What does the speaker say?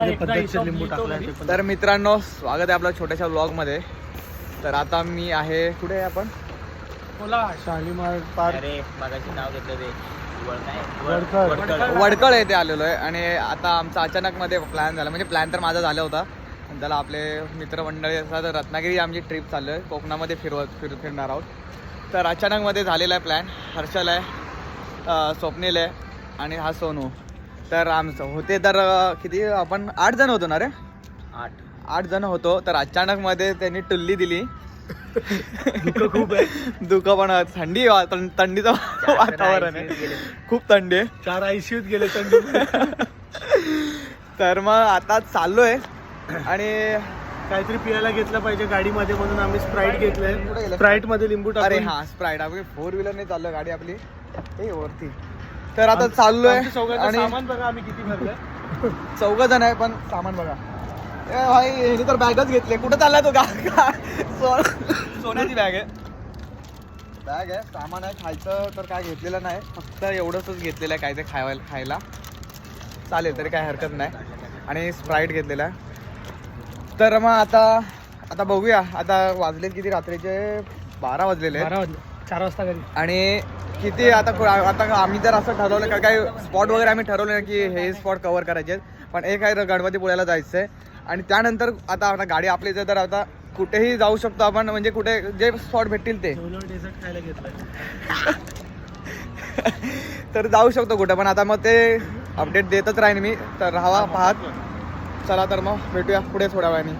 पद्धतशीर लिंबू टाकलाय. तर मित्रांनो, स्वागत आहे आपल्या छोट्याशा व्लॉग मध्ये. तर आता मी आहे, कुठे आहे आपण? शालीमार पार्क. अरे मगाशी नाव घेतलं ते वडकळ येथे आलेलो आहे. आणि आता आमचा अचानक मध्ये प्लॅन झाला, म्हणजे प्लॅन तर माझा झाला होता, आणि त्याला आपले मित्रमंडळी असतात. रत्नागिरी आमची ट्रिप चालू आहे, कोकणामध्ये फिरणार आहोत. तर अचानक मध्ये झालेला आहे प्लॅन. हर्षल आहे, स्वप्नील आहे आणि हा सोनू. तर आमचं होते तर किती, आपण 8 जण होतो ना रे? 8 जण होतो. तर अचानक मध्ये त्यांनी टुल्ली दिली. खूप आहे. दुःख पण, थंडीचं वातावरण आहे, खूप थंडी आहे. 4 ICUत गेले थंडी. तर मग आता चाललोय आणि काहीतरी पियाला घेतलं पाहिजे गाडीमध्ये, म्हणून आम्ही स्प्राईट घेतलंय. स्प्राईट मध्ये लिंबू अरे टाकून. हा, स्प्राईट. आपली 4 व्हीलरने चाललोय गाडी आपली हे वरती. तर आता चाललोय आणि सामान बघा आम्ही किती भरलंय. 4 जण आहे, पण सामान बघा. ए भाई, ह्यानी तर बॅगच घेतले. कुठं चालला तो? सोन्याची बॅग आहे. सामान आहे. खायचं तर काय घेतलेलं नाही, फक्त एवढंच घेतलेलं आहे, काय ते खायला चालेल तरी काय हरकत नाही. आणि स्प्राईट घेतलेला आहे. तर मग आता बघूया. आता वाजले किती, रात्रीचे 12 वाजलेले आहेत. 4 वाजता घरी. आणि किती आता आम्ही जर असं ठरवलं का, काही स्पॉट वगैरे आम्ही ठरवलं की हे स्पॉट कव्हर करायचे आहेत, पण एक आहे गणपतीपुळ्याला जायचं आहे. आणि त्यानंतर आता गाडी आपली तर आता कुठेही जाऊ शकतो आपण, म्हणजे कुठे जे स्पॉट भेटतील ते. डेझर्ट खायला घेतलंय. तर जाऊ शकतो कुठं पण. आता मग ते अपडेट देतच राहीन मी, तर राहावा पाहत. चला तर मग भेटूया पुढे थोड्या वेळाने.